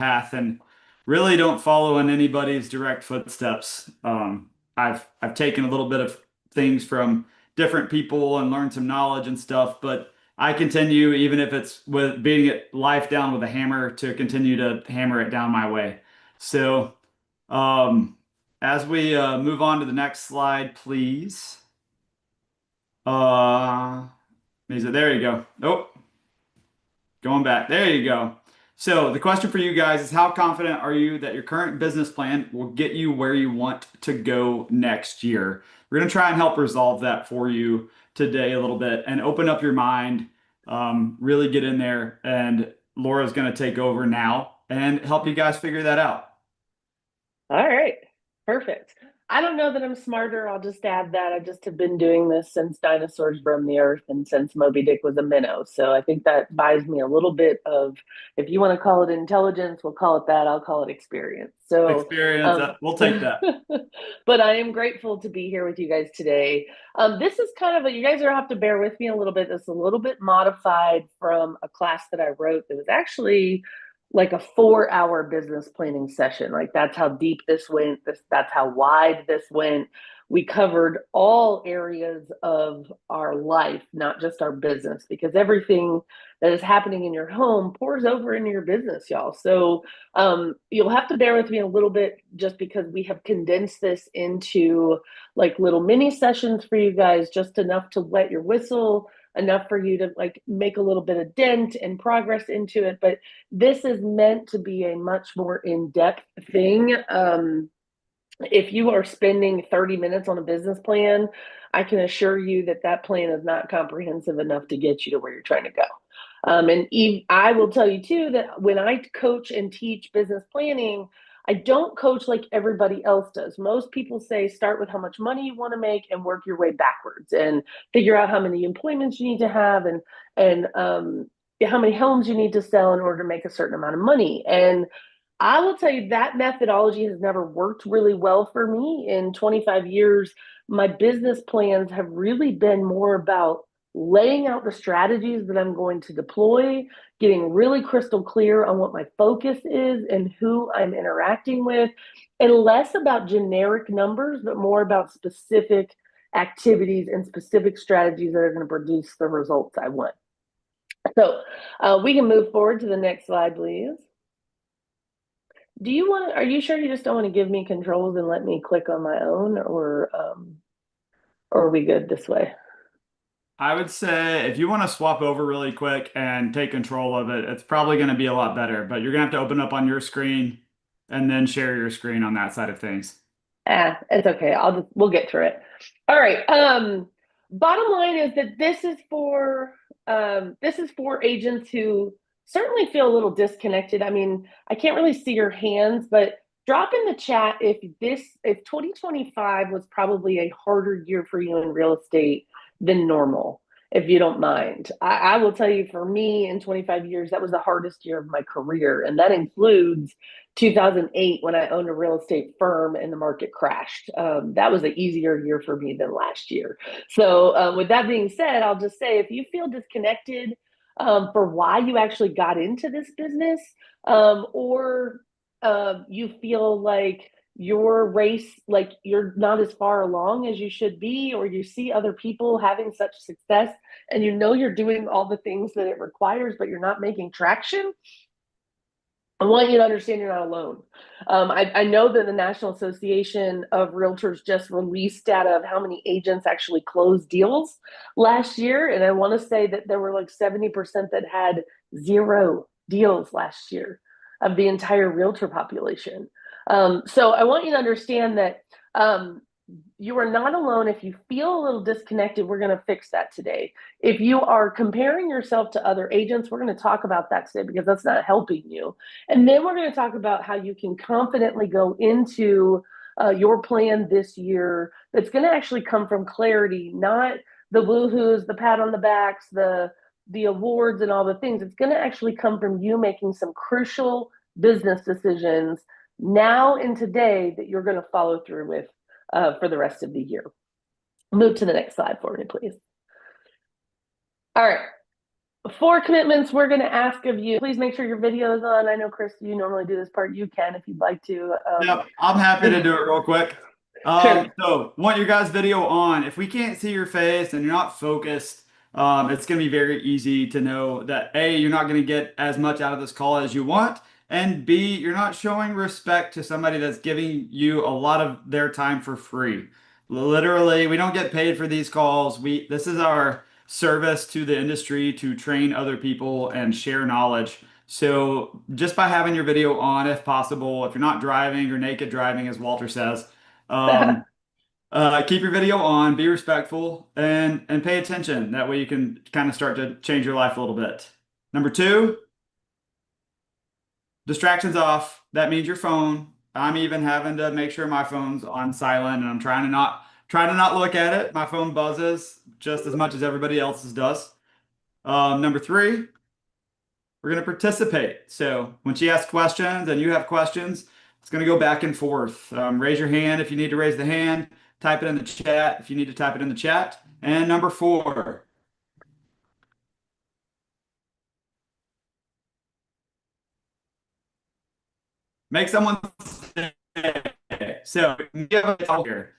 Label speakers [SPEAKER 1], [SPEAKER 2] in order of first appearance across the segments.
[SPEAKER 1] path and really don't follow in anybody's direct footsteps. I've taken a little bit of things from different people and learned some knowledge and stuff, but I continue, even if it's with beating it life down with a hammer, to continue to hammer it down my way. So, um, as we move on to the next slide, please. Uh, is it there you go? Nope. Going back. There you go. So the question for you guys is how confident are you that your current business plan will get you where you want to go next year? We're going to try and help resolve that for you today a little bit and open up your mind, really get in there. And Laura's going to take over now and help you guys figure that out.
[SPEAKER 2] All right, perfect. I don't know that I'm smarter. I'll just add that I just have been doing this since dinosaurs roamed the earth and since Moby Dick was a minnow. So I think that buys me a little bit of, if you want to call it intelligence, we'll call it that. I'll call it experience.
[SPEAKER 1] Experience, we'll take that.
[SPEAKER 2] But I am grateful to be here with you guys today. This is kind of you guys are have to bear with me a little bit. This is a little bit modified from a class that I wrote that was actually like a 4 hour business planning session. Like that's how deep this went. That's how wide this went. We covered all areas of our life, not just our business, because everything that is happening in your home pours over into your business, y'all. So you'll have to bear with me a little bit just because we have condensed this into like little mini sessions for you guys, just enough to wet your whistle, enough for you to like make a little bit of dent and progress into it. But this is meant to be a much more in-depth thing. If you are spending 30 minutes on a business plan, I can assure you that that plan is not comprehensive enough to get you to where you're trying to go. And I will tell you too that when I coach and teach business planning, I don't coach like everybody else does. Most people say start with how much money you want to make and work your way backwards and figure out how many employments you need to have and how many homes you need to sell in order to make a certain amount of money. And I will tell you that methodology has never worked really well for me. In 25 years, my business plans have really been more about laying out the strategies that I'm going to deploy, getting really crystal clear on what my focus is and who I'm interacting with, and less about generic numbers, but more about specific activities and specific strategies that are going to produce the results I want. So we can move forward to the next slide, please. Are you sure you just don't want to give me controls and let me click on my own, or are we good this way?
[SPEAKER 1] I would say if you want to swap over really quick and take control of it, it's probably going to be a lot better, but you're going to have to open up on your screen and then share your screen on that side of things.
[SPEAKER 2] It's okay. We'll get through it. All right. Bottom line is that this is for agents who certainly feel a little disconnected. I mean, I can't really see your hands, but drop in the chat if 2025 was probably a harder year for you in real estate than normal, if you don't mind. I will tell you, for me, in 25 years, that was the hardest year of my career, and that includes 2008 when I owned a real estate firm and the market crashed. That was an easier year for me than last year. So, with that being said, I'll just say if you feel disconnected for why you actually got into this business, or you feel like your race, like you're not as far along as you should be, or you see other people having such success and you know you're doing all the things that it requires, but you're not making traction, I want you to understand you're not alone. I know that the National Association of Realtors just released data of how many agents actually closed deals last year. And I want to say that there were like 70% that had zero deals last year of the entire realtor population. So I want you to understand that you are not alone. If you feel a little disconnected, we're going to fix that today. If you are comparing yourself to other agents, we're going to talk about that today because that's not helping you. And then we're going to talk about how you can confidently go into your plan this year that's going to actually come from clarity, not the woohoos, the pat on the backs, the awards and all the things. It's going to actually come from you making some crucial business decisions now and today that you're going to follow through with for the rest of the year. Move to the next slide for me, please. All right. 4 commitments we're going to ask of you. Please make sure your video is on. I know, Chris, you normally do this part. You can if you'd like to.
[SPEAKER 1] Yep, I'm happy to do it real quick.
[SPEAKER 2] Sure.
[SPEAKER 1] So want your guys' video on. If we can't see your face and you're not focused, it's going to be very easy to know that A, you're not going to get as much out of this call as you want, and B, you're not showing respect to somebody that's giving you a lot of their time for free. Literally, we don't get paid for these calls. This is our service to the industry to train other people and share knowledge. So just by having your video on, if possible, if you're not driving or naked driving, as Walter says, um, keep your video on, be respectful, and pay attention. That way you can kind of start to change your life a little bit. Number two, distractions off. That means your phone. I'm even having to make sure my phone's on silent, and I'm trying to not look at it. My phone buzzes just as much as everybody else's does. Number three, we're going to participate. So when she asks questions and you have questions, it's going to go back and forth. Raise your hand if you need to raise the hand. Type it in the chat if you need to type it in the chat. And number four, make someone stay. So give a talk here.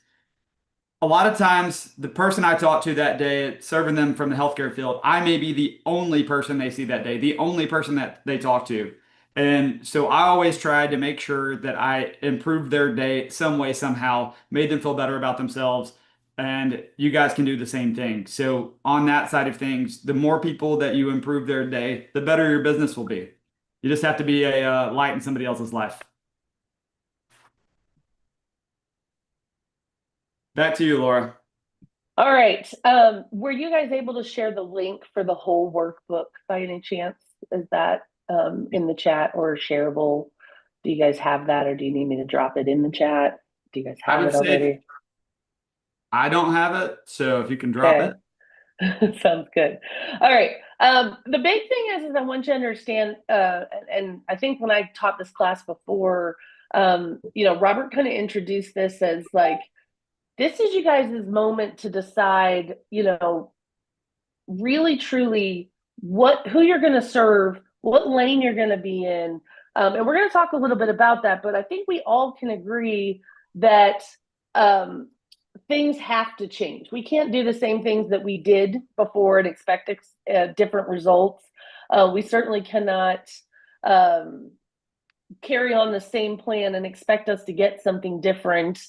[SPEAKER 1] A lot of times, the person I talk to that day, serving them from the healthcare field, I may be the only person they see that day, the only person that they talk to. And so I always tried to make sure that I improved their day some way, somehow, made them feel better about themselves. And you guys can do the same thing. So, on that side of things, the more people that you improve their day, the better your business will be. You just have to be a light in somebody else's life. Back to you, Laura.
[SPEAKER 2] All right. Were you guys able to share the link for the whole workbook by any chance? Is that in the chat or shareable? Do you guys have that, or do you need me to drop it in the chat? Do you guys
[SPEAKER 1] I
[SPEAKER 2] have
[SPEAKER 1] would
[SPEAKER 2] it
[SPEAKER 1] say
[SPEAKER 2] already?
[SPEAKER 1] I don't have it, so if you can drop
[SPEAKER 2] Okay.
[SPEAKER 1] it.
[SPEAKER 2] Sounds good. All right. The big thing is I want you to understand, and I think when I taught this class before, Robert kind of introduced this as like, this is you guys' moment to decide, really truly who you're going to serve, what lane you're going to be in. And we're going to talk a little bit about that, but I think we all can agree that things have to change. We can't do the same things that we did before and expect different results. We certainly cannot carry on the same plan and expect us to get something different.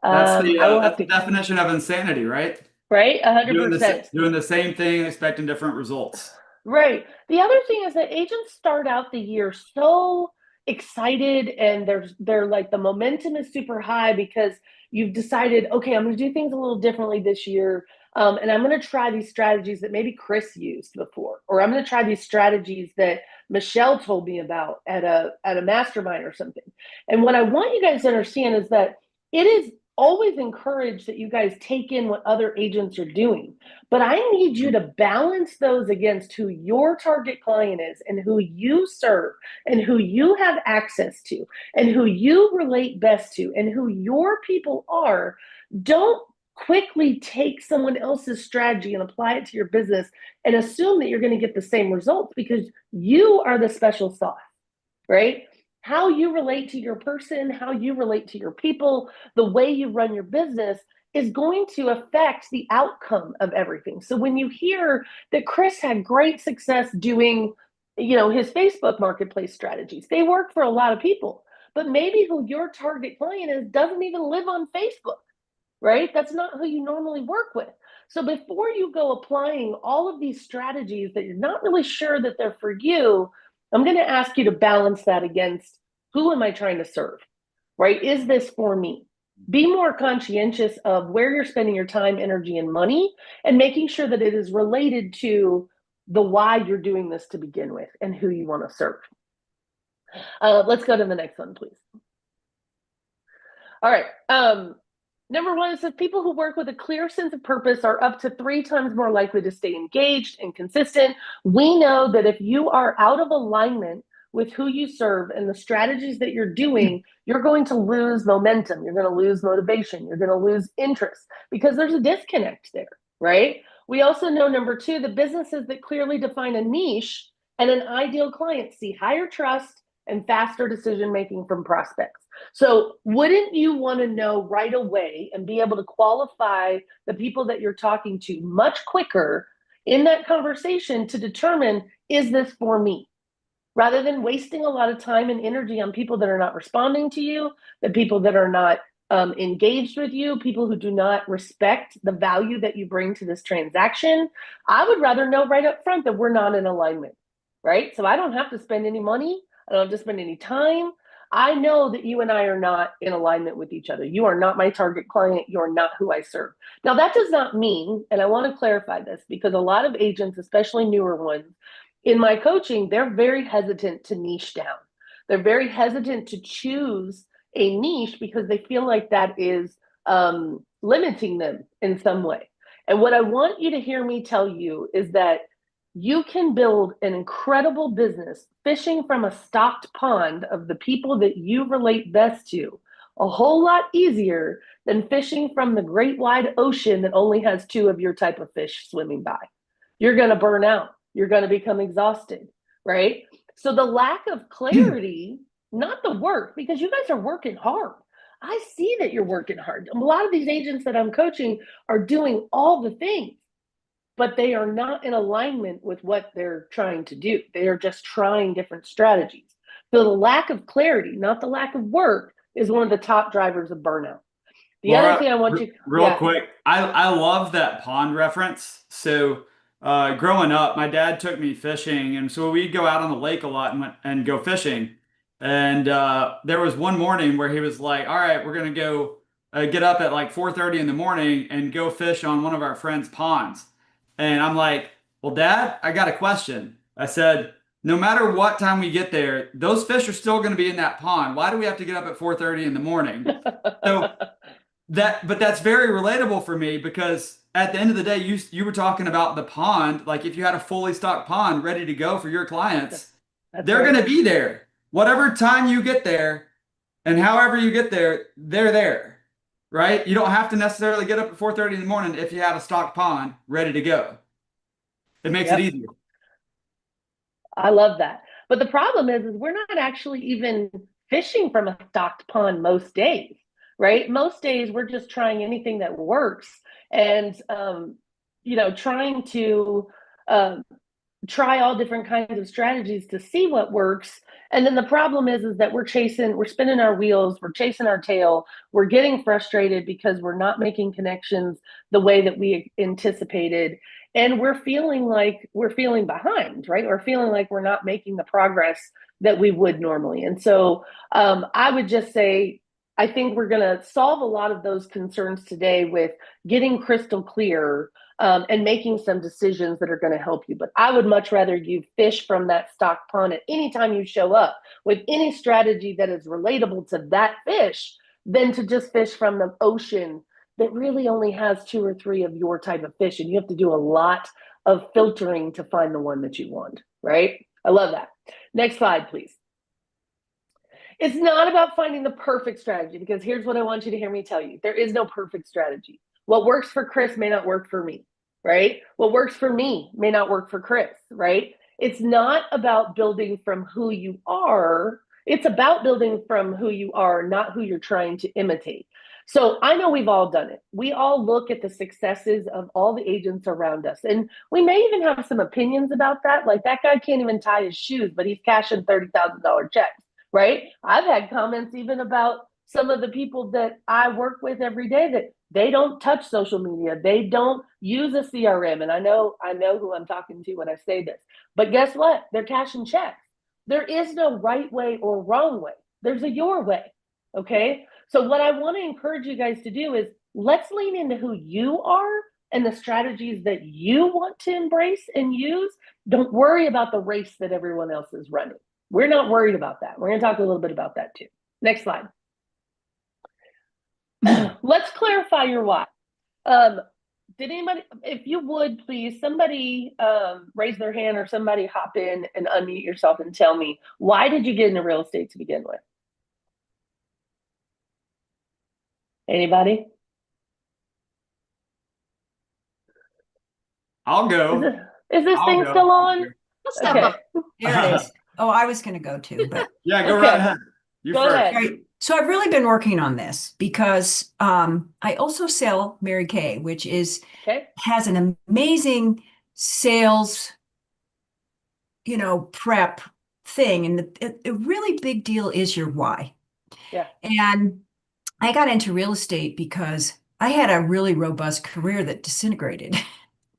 [SPEAKER 2] I will have
[SPEAKER 1] That's the
[SPEAKER 2] to,
[SPEAKER 1] definition of insanity, right?
[SPEAKER 2] right?
[SPEAKER 1] Doing the
[SPEAKER 2] 100%.
[SPEAKER 1] doing the same thing and expecting different results.
[SPEAKER 2] Right. The other thing is that agents start out the year so excited, and they're like, the momentum is super high because you've decided, okay, I'm going to do things a little differently this year. And I'm going to try these strategies that maybe Chris used before, or I'm going to try these strategies that Michelle told me about at a mastermind or something. And what I want you guys to understand is that it is always encouraged that you guys take in what other agents are doing. But I need you to balance those against who your target client is and who you serve and who you have access to and who you relate best to and who your people are. Don't quickly take someone else's strategy and apply it to your business and assume that you're going to get the same results, because you are the special sauce, right? How you relate to your person, how you relate to your people, the way you run your business is going to affect the outcome of everything. So when you hear that Chris had great success doing, his Facebook marketplace strategies, they work for a lot of people, but maybe who your target client is doesn't even live on Facebook, right? That's not who you normally work with. So before you go applying all of these strategies that you're not really sure that they're for you, I'm going to ask you to balance that against, who am I trying to serve, right? Is this for me? Be more conscientious of where you're spending your time, energy, and money, and making sure that it is related to the why you're doing this to begin with and who you want to serve. Let's go to the next one, please. All right. Number one, it says people who work with a clear sense of purpose are up to 3 times more likely to stay engaged and consistent. We know that if you are out of alignment with who you serve and the strategies that you're doing, you're going to lose momentum. You're going to lose motivation. You're going to lose interest because there's a disconnect there, right? We also know, number two, the businesses that clearly define a niche and an ideal client see higher trust and faster decision making from prospects. So, wouldn't you want to know right away and be able to qualify the people that you're talking to much quicker in that conversation to determine, is this for me? Rather than wasting a lot of time and energy on people that are not responding to you, the people that are not engaged with you, people who do not respect the value that you bring to this transaction. I would rather know right up front that we're not in alignment, right? So I don't have to spend any money. I don't have to spend any time. I know that you and I are not in alignment with each other. You are not my target client. You're not who I serve. Now, that does not mean, and I want to clarify this because a lot of agents, especially newer ones, in my coaching, they're very hesitant to niche down. They're very hesitant to choose a niche because they feel like that is limiting them in some way. And what I want you to hear me tell you is that you can build an incredible business fishing from a stocked pond of the people that you relate best to a whole lot easier than fishing from the great wide ocean that only has two of your type of fish swimming by. You're going to burn out. You're going to become exhausted, right? So the lack of clarity, not the work, because you guys are working hard. I see that you're working hard. A lot of these agents that I'm coaching are doing all the things, but they are not in alignment with what they're trying to do. They are just trying different strategies. So the lack of clarity, not the lack of work, is one of the top drivers of burnout. The other
[SPEAKER 1] Laura,
[SPEAKER 2] thing I want you,
[SPEAKER 1] real
[SPEAKER 2] yeah.
[SPEAKER 1] quick, I love that pond reference. So, growing up, my dad took me fishing, and so we'd go out on the lake a lot and go fishing. And there was one morning where he was like, "All right, we're gonna go get up at like 4:30 in the morning and go fish on one of our friends' ponds." And I'm like, "Well, Dad, I got a question." I said, "No matter what time we get there, those fish are still going to be in that pond. Why do we have to get up at 4:30 in the morning?" So but that's very relatable for me because at the end of the day, you were talking about the pond. Like if you had a fully stocked pond ready to go for your clients,
[SPEAKER 2] That's
[SPEAKER 1] they're going
[SPEAKER 2] right.
[SPEAKER 1] to be there. Whatever time you get there and however you get there, they're there, right? You don't have to necessarily get up at 4:30 in the morning if you have a stocked pond ready to go. It makes it
[SPEAKER 2] Yep.
[SPEAKER 1] easier.
[SPEAKER 2] I love that. But the problem is we're not actually even fishing from a stocked pond most days, right? Most days we're just trying anything that works and, trying to um, try all different kinds of strategies to see what works. And then the problem is that we're spinning our wheels, we're chasing our tail, we're getting frustrated because we're not making connections the way that we anticipated. And we're feeling behind, right? Or feeling like we're not making the progress that we would normally. And so I would just say, I think we're going to solve a lot of those concerns today with getting crystal clear and making some decisions that are going to help you. But I would much rather you fish from that stock pond at any time you show up with any strategy that is relatable to that fish than to just fish from the ocean that really only has two or three of your type of fish. And you have to do a lot of filtering to find the one that you want, right? I love that. Next slide, please. It's not about finding the perfect strategy because here's what I want you to hear me tell you. There is no perfect strategy. What works for Chris may not work for me, right? What works for me may not work for Chris, right? It's not about building from who you are. It's about building from who you are, not who you're trying to imitate. So I know we've all done it. We all look at the successes of all the agents around us. And we may even have some opinions about that. Like that guy can't even tie his shoes, but he's cashing $30,000 checks, right? I've had comments even about some of the people that I work with every day that they don't touch social media. They don't use a CRM. And I know who I'm talking to when I say this. But guess what? They're cashing checks. There is no right way or wrong way. There's a your way. Okay. So what I want to encourage you guys to do is let's lean into who you are and the strategies that you want to embrace and use. Don't worry about the race that everyone else is running. We're not worried about that. We're going to talk a little bit about that too. Next slide. Let's clarify your why. Did anybody, if you would please, somebody raise their hand or somebody hop in and unmute yourself and tell me, why did you get into real estate to begin with? Anybody?
[SPEAKER 1] I'll
[SPEAKER 2] Is
[SPEAKER 1] go.
[SPEAKER 2] it, is this
[SPEAKER 1] I'll
[SPEAKER 2] thing
[SPEAKER 1] go.
[SPEAKER 2] still on?
[SPEAKER 3] I'll step
[SPEAKER 2] Okay.
[SPEAKER 3] up. There it is. Oh, I was going to go too, but
[SPEAKER 1] Yeah, go right
[SPEAKER 2] Okay.
[SPEAKER 1] ahead. You
[SPEAKER 2] Go
[SPEAKER 1] first.
[SPEAKER 2] ahead.
[SPEAKER 3] right. So I've really been working on this because I also sell Mary Kay, which is
[SPEAKER 2] Okay.
[SPEAKER 3] has an amazing sales, prep thing. And the really big deal is your why.
[SPEAKER 2] Yeah.
[SPEAKER 3] And I got into real estate because I had a really robust career that disintegrated.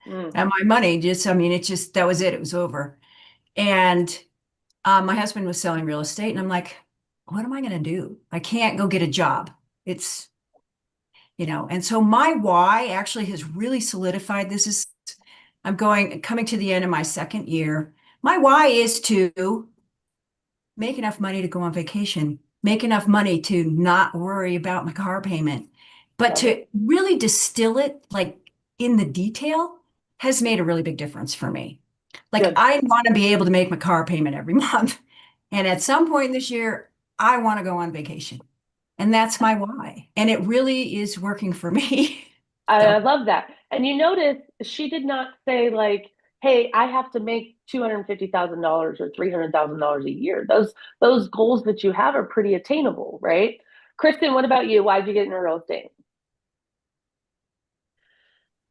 [SPEAKER 2] Mm.
[SPEAKER 3] And my money just, I mean, it just, that was it. It was over. And my husband was selling real estate, and I'm like, what am I going to do? I can't go get a job. It's, and so my why actually has really solidified. I'm coming to the end of my second year. My why is to make enough money to go on vacation, make enough money to not worry about my car payment. But
[SPEAKER 2] Love
[SPEAKER 3] to
[SPEAKER 2] it.
[SPEAKER 3] really distill it like in the detail has made a really big difference for me. Like
[SPEAKER 2] Good.
[SPEAKER 3] I want to be able to make my car payment every month. And at some point this year, I want to go on vacation. And that's my why. And it really is working for me.
[SPEAKER 2] I
[SPEAKER 3] So
[SPEAKER 2] love that. And you notice she did not say like, "Hey, I have to make $250,000 or $300,000 a year." Those goals that you have are pretty attainable, right? Kristen, what about you? Why'd you get into real estate?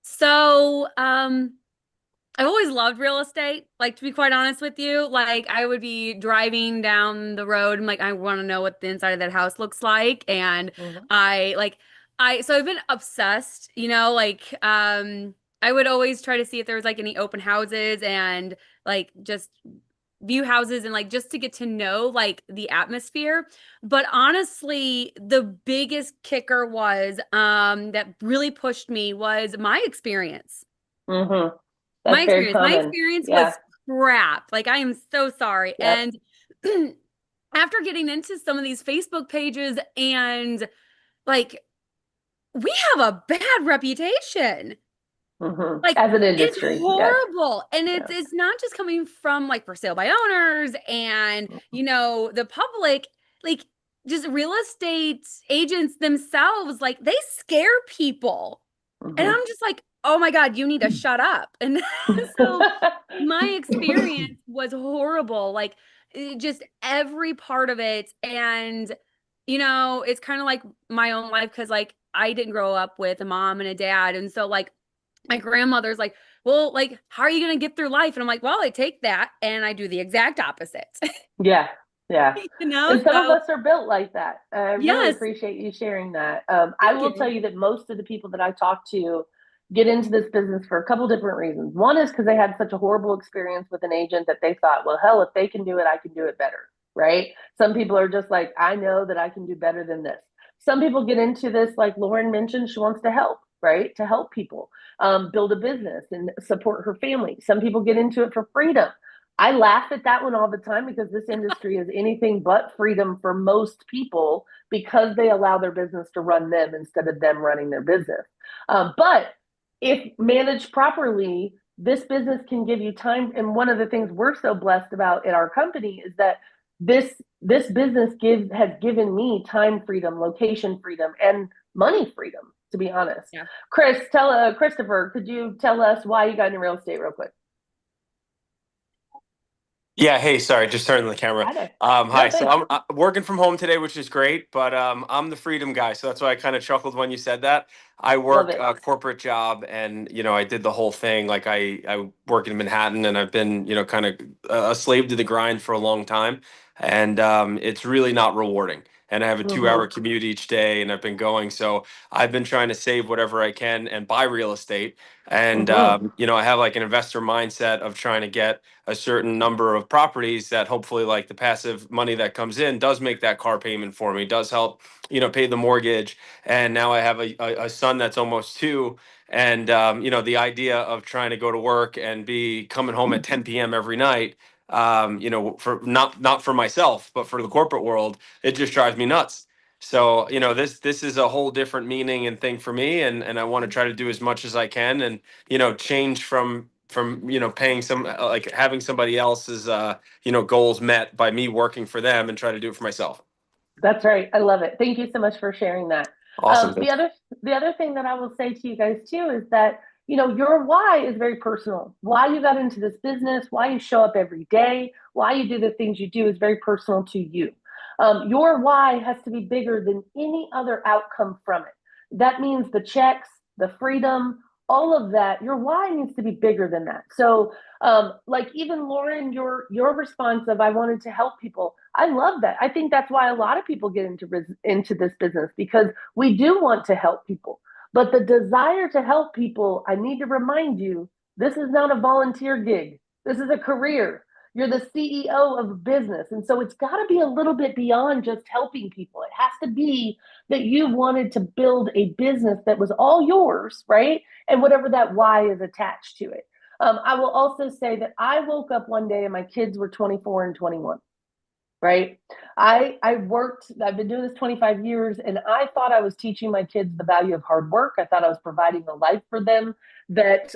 [SPEAKER 4] So, I've always loved real estate. Like, to be quite honest with you, like I would be driving down the road and like I want to know what the inside of that house looks like. And
[SPEAKER 2] Mhm.
[SPEAKER 4] so I've been obsessed, I would always try to see if there was like any open houses and like just view houses and like just to get to know like the atmosphere. But honestly, the biggest kicker was that really pushed me was my experience.
[SPEAKER 2] Mm-hmm.
[SPEAKER 4] My
[SPEAKER 2] That's very
[SPEAKER 4] experience. My
[SPEAKER 2] common.
[SPEAKER 4] experience
[SPEAKER 2] Yeah.
[SPEAKER 4] was crap. Like I am so sorry.
[SPEAKER 2] Yep.
[SPEAKER 4] And after getting into some of these Facebook pages and like we have a bad reputation.
[SPEAKER 2] Mm-hmm.
[SPEAKER 4] Like
[SPEAKER 2] As an
[SPEAKER 4] it's
[SPEAKER 2] industry. Yes.
[SPEAKER 4] horrible. And
[SPEAKER 2] Yeah.
[SPEAKER 4] it's not just coming from like for sale by owners and the public, like just real estate agents themselves, like they scare people. And
[SPEAKER 2] Mm-hmm.
[SPEAKER 4] I'm just like, oh my God, you need to shut up. And so my experience was horrible. Like just every part of it. And, it's kind of like my own life because like I didn't grow up with a mom and a dad. And so like my grandmother's like, well, like, how are you going to get through life? And I'm like, well, I take that and I do the exact opposite,
[SPEAKER 2] Yeah. Yeah. And some of
[SPEAKER 4] So
[SPEAKER 2] us are built like that. I really
[SPEAKER 4] yes,
[SPEAKER 2] appreciate you sharing that. I
[SPEAKER 4] thank
[SPEAKER 2] will tell
[SPEAKER 4] you.
[SPEAKER 2] you that most of the people that I talk to get into this business for a couple different reasons. One is because they had such a horrible experience with an agent that they thought, well, hell, if they can do it, I can do it better. Right. Some people are just like, I know that I can do better than this. Some people get into this, like Lauren mentioned, she wants to help, right? To help people build a business and support her family. Some people get into it for freedom. I laugh at that one all the time because this industry is anything but freedom for most people because they allow their business to run them instead of them running their business. But if managed properly, this business can give you time. And one of the things we're so blessed about in our company is that this business has given me time freedom, location freedom, and money freedom. To be honest,
[SPEAKER 4] Yeah.
[SPEAKER 2] Christopher, could you tell us why you got into real estate real quick?
[SPEAKER 5] Yeah, hey, sorry, just turning the camera.
[SPEAKER 2] Hi there.
[SPEAKER 5] Hi.
[SPEAKER 2] No,
[SPEAKER 5] So
[SPEAKER 2] thanks.
[SPEAKER 5] I'm working from home today, which is great, but I'm the freedom guy, so that's why I kind of chuckled when you said that. I
[SPEAKER 2] Love
[SPEAKER 5] work
[SPEAKER 2] it.
[SPEAKER 5] a corporate job, and I did the whole thing. Like I work in Manhattan, and I've been kind of a slave to the grind for a long time, and it's really not rewarding. And I have a 2 hour
[SPEAKER 2] Mm-hmm.
[SPEAKER 5] commute each day, and I've been going. So I've been trying to save whatever I can and buy real estate. And
[SPEAKER 2] Mm-hmm.
[SPEAKER 5] I have like an investor mindset of trying to get a certain number of properties that hopefully like the passive money that comes in does make that car payment for me, does help, pay the mortgage. And now I have a son that's almost 2. And, the idea of trying to go to work and be coming home at 10 p.m. every night, for not for myself, but for the corporate world, it just drives me nuts. So, this is a whole different meaning and thing for me. And I want to try to do as much as I can and, change from paying like having somebody else's goals met by me working for them and try to do it for myself.
[SPEAKER 2] That's right. I love it. Thank you so much for sharing that.
[SPEAKER 5] Awesome.
[SPEAKER 2] The other thing that I will say to you guys too is that your why is very personal. Why you got into this business, why you show up every day, why you do the things you do is very personal to you. Your why has to be bigger than any other outcome from it. That means the checks, the freedom, all of that. Your why needs to be bigger than that. So, like even Lauren, your response of I wanted to help people. I love that. I think that's why a lot of people get into this business, because we do want to help people. But the desire to help people, I need to remind you, this is not a volunteer gig. This is a career. You're the CEO of a business. And so it's got to be a little bit beyond just helping people. It has to be that you wanted to build a business that was all yours, right? And whatever that why is attached to it. I will also say that I woke up one day and my kids were 24 and 21. Right. I've been doing this 25 years, and I thought I was teaching my kids the value of hard work. I thought I was providing a life for them that,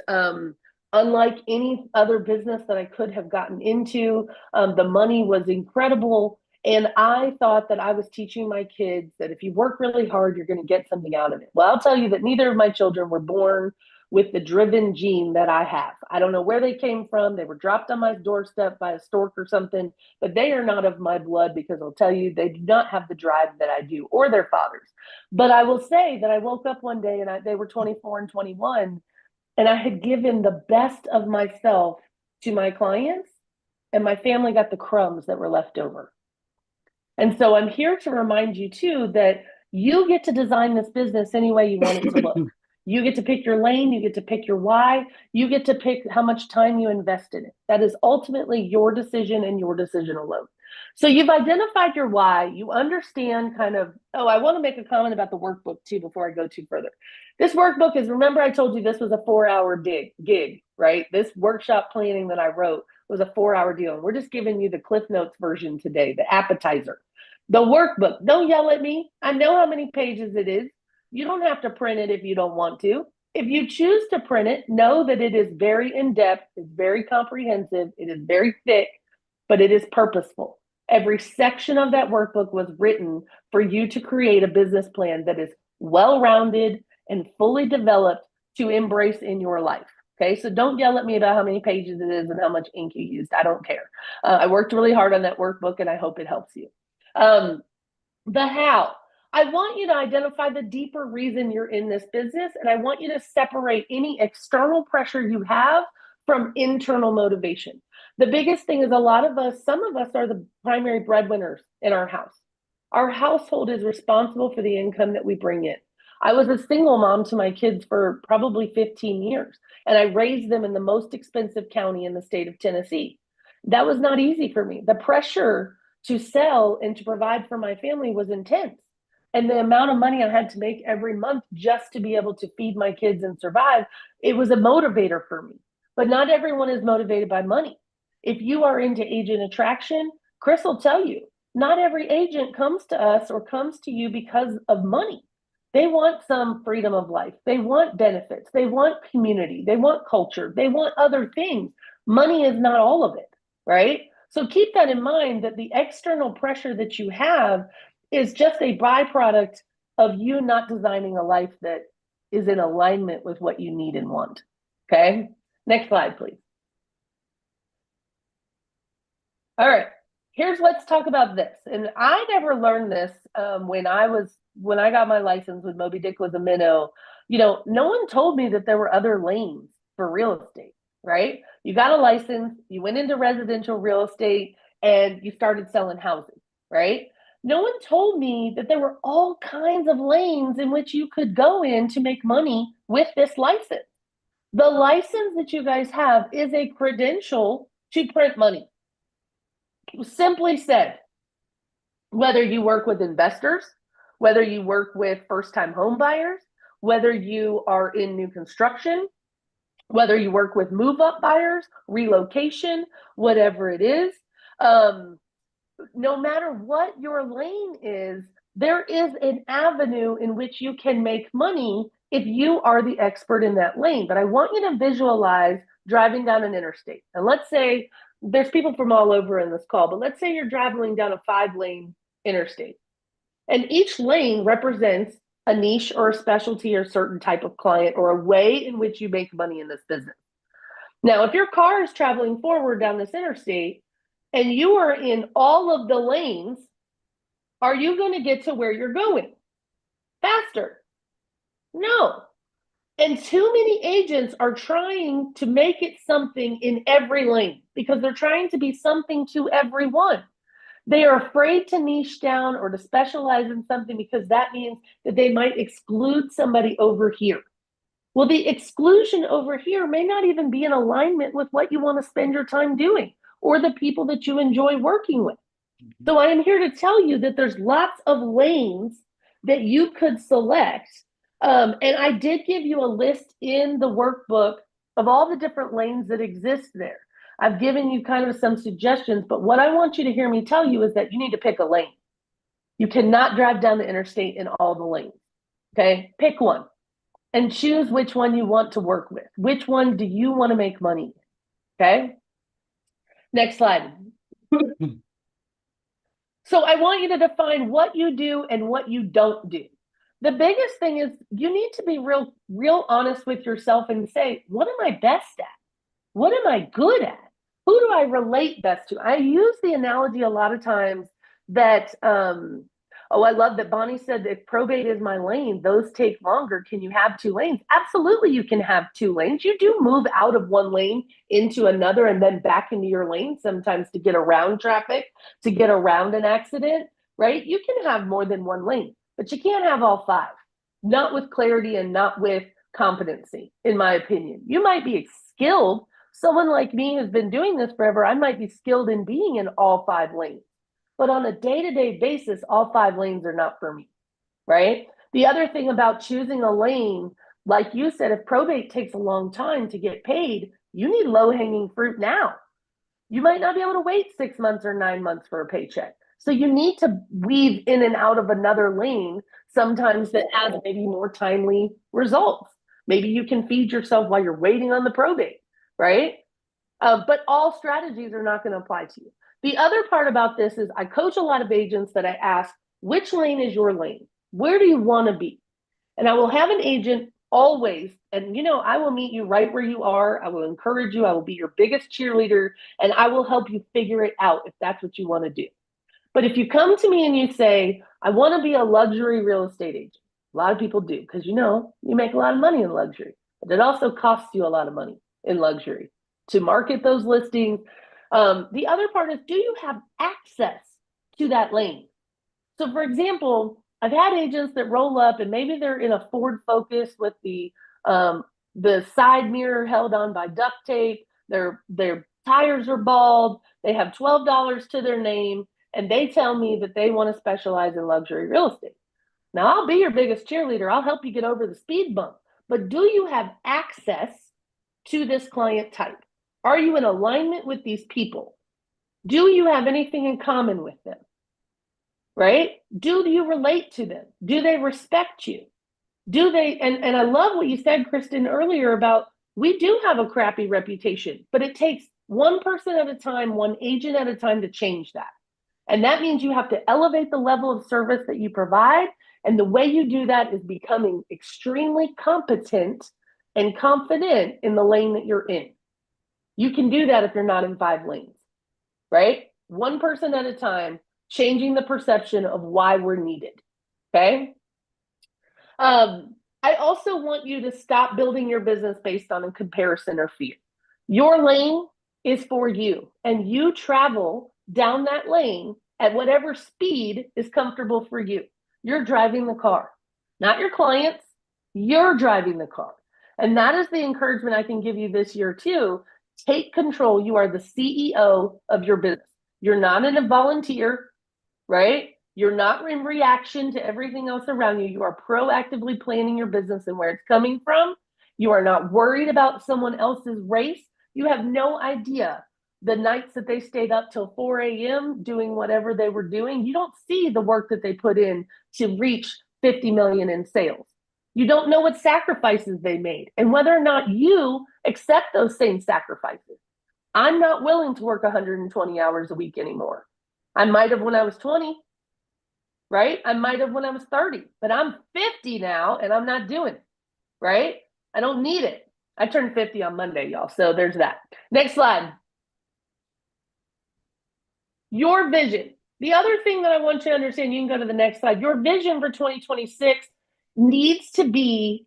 [SPEAKER 2] unlike any other business that I could have gotten into, the money was incredible. And I thought that I was teaching my kids that if you work really hard, you're going to get something out of it. Well, I'll tell you that neither of my children were born with the driven gene that I have. I don't know where they came from. They were dropped on my doorstep by a stork or something, but they are not of my blood, because I'll tell you, they do not have the drive that I do, or their fathers. But I will say that I woke up one day and they were 24 and 21, and I had given the best of myself to my clients, and my family got the crumbs that were left over. And so I'm here to remind you too, that you get to design this business any way you want it to look. You get to pick your lane, you get to pick your why, you get to pick how much time you invest in it. That is ultimately your decision and your decision alone. So you've identified your why, you understand kind of, oh, I want to make a comment about the workbook too before I go too further. This workbook is, remember I told you this was a 4-hour gig, right? This workshop planning that I wrote was a 4-hour deal. And we're just giving you the Cliff Notes version today, the appetizer. The workbook, don't yell at me. I know how many pages it is. You don't have to print it if you don't want to. If you choose to print it, know that it is very in-depth, it's very comprehensive, it is very thick, but it is purposeful. Every section of that workbook was written for you to create a business plan that is well-rounded and fully developed to embrace in your life. Okay, so don't yell at me about how many pages it is and how much ink you used. I don't care. I worked really hard on that workbook, and I hope it helps you. The how. I want you to identify the deeper reason you're in this business, and I want you to separate any external pressure you have from internal motivation. The biggest thing is some of us are the primary breadwinners in our house. Our household is responsible for the income that we bring in. I was a single mom to my kids for probably 15 years, and I raised them in the most expensive county in the state of Tennessee. That was not easy for me. The pressure to sell and to provide for my family was intense. And the amount of money I had to make every month just to be able to feed my kids and survive, it was a motivator for me. But not everyone is motivated by money. If you are into agent attraction, Chris will tell you, not every agent comes to us or comes to you because of money. They want some freedom of life. They want benefits. They want community. They want culture. They want other things. Money is not all of it, right? So keep that in mind, that the external pressure that you have is just a byproduct of you not designing a life that is in alignment with what you need and want. Okay, next slide, please. All right, let's talk about this. And I never learned this when I got my license, when Moby Dick was a minnow. No one told me that there were other lanes for real estate, right? You got a license, you went into residential real estate, and you started selling houses, right? No one told me that there were all kinds of lanes in which you could go in to make money with this license. The license that you guys have is a credential to print money. Simply said, whether you work with investors, whether you work with first-time home buyers, whether you are in new construction, whether you work with move-up buyers, relocation, whatever it is, no matter what your lane is, there is an avenue in which you can make money if you are the expert in that lane. But I want you to visualize driving down an interstate. And let's say there's people from all over in this call, but let's say you're driving down a 5-lane interstate. And each lane represents a niche or a specialty or a certain type of client or a way in which you make money in this business. Now, if your car is traveling forward down this interstate and you are in all of the lanes, are you going to get to where you're going faster? No. And too many agents are trying to make it something in every lane because they're trying to be something to everyone. They are afraid to niche down or to specialize in something because that means that they might exclude somebody over here. Well, the exclusion over here may not even be in alignment with what you want to spend your time doing or the people that you enjoy working with. So I am here to tell you that there's lots of lanes that you could select. And I did give you a list in the workbook of all the different lanes that exist there. I've given you kind of some suggestions, but what I want you to hear me tell you is that you need to pick a lane. You cannot drive down the interstate in all the lanes. Okay, pick one and choose which one you want to work with. Which one do you want to make money in? Okay, next slide. So I want you to define what you do and what you don't do. The biggest thing is you need to be real honest with yourself and say, what am I best at? What am I good at? Who do I relate best to? I use the analogy a lot of times that, I love that Bonnie said that if probate is my lane, those take longer. Can you have two lanes? Absolutely, you can have two lanes. You do move out of one lane into another and then back into your lane sometimes to get around traffic, to get around an accident, right? You can have more than one lane, but you can't have all five, not with clarity and not with competency, in my opinion. You might be skilled. Someone like me who's been doing this forever, I might be skilled in being in all five lanes. But on a day-to-day basis, all five lanes are not for me, right? The other thing about choosing a lane, like you said, if probate takes a long time to get paid, you need low-hanging fruit now. You might not be able to wait 6 months or 9 months for a paycheck. So you need to weave in and out of another lane sometimes that has maybe more timely results. Maybe you can feed yourself while you're waiting on the probate, right? But all strategies are not going to apply to you. The other part about this is I coach a lot of agents that I ask, which lane is your lane? Where do you want to be? And I will have an agent always, and I will meet you right where you are. I will encourage you. I will be your biggest cheerleader, and I will help you figure it out if that's what you want to do. But if you come to me and you say, I want to be a luxury real estate agent, a lot of people do, because you make a lot of money in luxury, but it also costs you a lot of money in luxury to market those listings. The other part is, do you have access to that lane? So for example, I've had agents that roll up and maybe they're in a Ford Focus with the side mirror held on by duct tape. Their tires are bald. They have $12 to their name, and they tell me that they want to specialize in luxury real estate. Now, I'll be your biggest cheerleader. I'll help you get over the speed bump. But do you have access to this client type? Are you in alignment with these people? Do you have anything in common with them? Right? Do you relate to them? Do they respect you? Do they, and I love what you said, Kristen, earlier about we do have a crappy reputation, but it takes one person at a time, one agent at a time to change that. And that means you have to elevate the level of service that you provide. And the way you do that is becoming extremely competent and confident in the lane that you're in. You can do that if you're not in 5 lanes, right? One person at a time, changing the perception of why we're needed, okay? I also want you to stop building your business based on a comparison or fear. Your lane is for you, and you travel down that lane at whatever speed is comfortable for you. You're driving the car, not your clients. You're driving the car. And that is the encouragement I can give you this year too. Take control. You are the CEO of your business. You're not a volunteer, right? You're not in reaction to everything else around you. You are proactively planning your business and where it's coming from. You are not worried about someone else's race. You have no idea the nights that they stayed up till 4 a.m. doing whatever they were doing. You don't see the work that they put in to reach 50 million in sales. You don't know what sacrifices they made and whether or not you accept those same sacrifices. I'm not willing to work 120 hours a week anymore. I might have when I was 20. right? I might have when I was 30, but I'm 50 now and I'm not doing it, right? I don't need it. I turned 50 on Monday, y'all. So there's that. Next slide. Your vision. The other thing that I want you to understand, you can go to the next slide. Your vision for 2026 needs to be,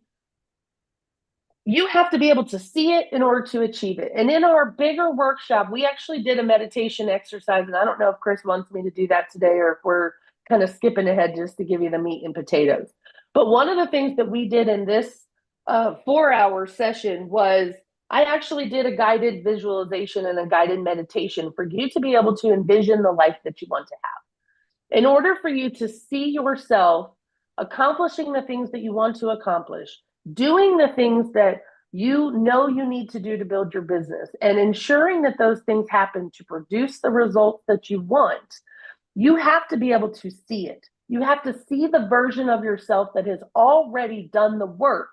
[SPEAKER 2] you have to be able to see it in order to achieve it. And in our bigger workshop, we actually did a meditation exercise. And I don't know if Chris wants me to do that today or if we're kind of skipping ahead just to give you the meat and potatoes. But one of the things that we did in this 4-hour session was I actually did a guided visualization and a guided meditation for you to be able to envision the life that you want to have. In order for you to see yourself accomplishing the things that you want to accomplish, doing the things that you know you need to do to build your business, and ensuring that those things happen to produce the results that you want, you have to be able to see it. You have to see the version of yourself that has already done the work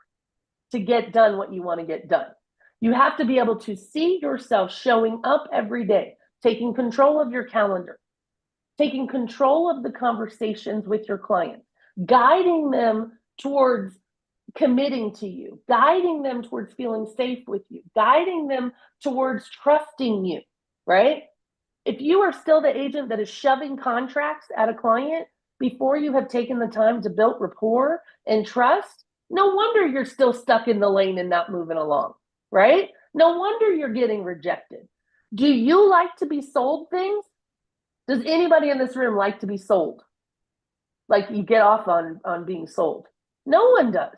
[SPEAKER 2] to get done what you want to get done. You have to be able to see yourself showing up every day, taking control of your calendar, taking control of the conversations with your clients, guiding them towards committing to you, guiding them towards feeling safe with you, guiding them towards trusting you, right? If you are still the agent that is shoving contracts at a client before you have taken the time to build rapport and trust, no wonder you're still stuck in the lane and not moving along, right? No wonder you're getting rejected. Do you like to be sold things? Does anybody in this room like to be sold? Like you get off on being sold? No one does.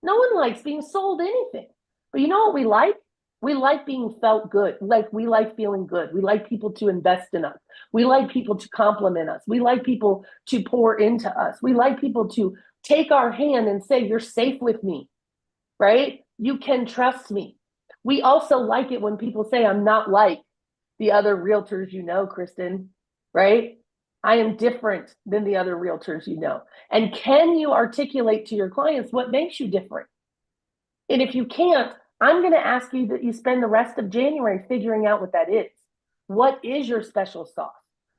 [SPEAKER 2] No one likes being sold anything. But you know what we like? We like being felt good. Like we like feeling good. We like people to invest in us. We like people to compliment us. We like people to pour into us. We like people to take our hand and say, you're safe with me, right? You can trust me. We also like it when people say, I'm not like the other realtors you know, Kristen, right? I am different than the other realtors you know. And can you articulate to your clients what makes you different? And if you can't, I'm going to ask you that you spend the rest of January figuring out what that is. What is your special sauce?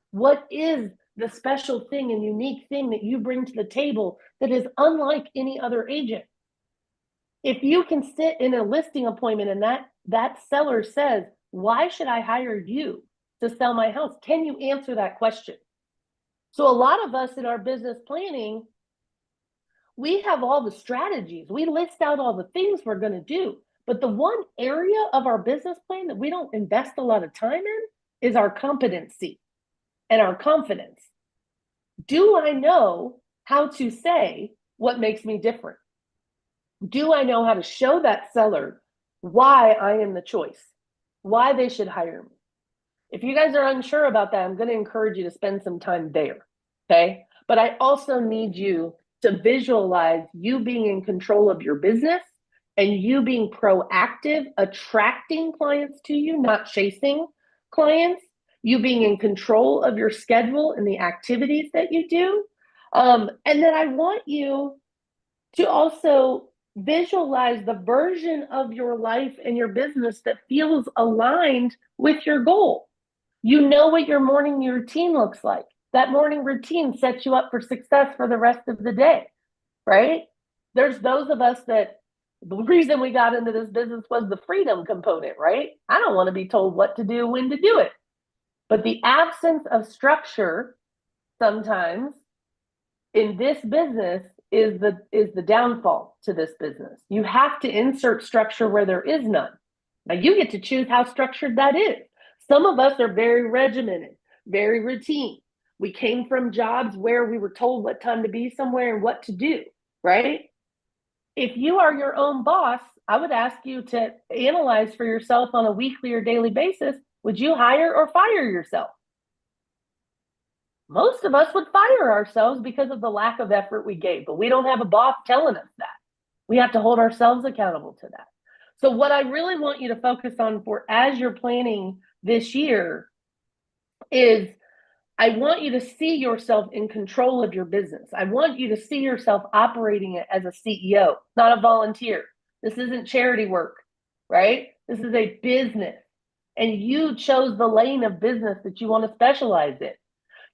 [SPEAKER 2] What is the special thing and unique thing that you bring to the table that is unlike any other agent? If you can sit in a listing appointment and that seller says, why should I hire you to sell my house? Can you answer that question? So a lot of us in our business planning, we have all the strategies. We list out all the things we're going to do. But the one area of our business plan that we don't invest a lot of time in is our competency and our confidence. Do I know how to say what makes me different? Do I know how to show that seller why I am the choice, why they should hire me? If you guys are unsure about that, I'm going to encourage you to spend some time there, okay? But I also need you to visualize you being in control of your business and you being proactive, attracting clients to you, not chasing clients, you being in control of your schedule and the activities that you do. And then I want you to also visualize the version of your life and your business that feels aligned with your goal. You know what your morning routine looks like. That morning routine sets you up for success for the rest of the day, right? There's those of us that the reason we got into this business was the freedom component, right? I don't want to be told what to do, when to do it. But the absence of structure sometimes in this business is the downfall to this business. You have to insert structure where there is none. Now you get to choose how structured that is. Some of us are very regimented, very routine. We came from jobs where we were told what time to be somewhere and what to do, right? If you are your own boss, I would ask you to analyze for yourself on a weekly or daily basis, would you hire or fire yourself? Most of us would fire ourselves because of the lack of effort we gave, but we don't have a boss telling us that. We have to hold ourselves accountable to that. So what I really want you to focus on for as you're planning this year is I want you to see yourself in control of your business. I want you to see yourself operating it as a CEO, not a volunteer. This isn't charity work, right? This is a business. And you chose the lane of business that you want to specialize in.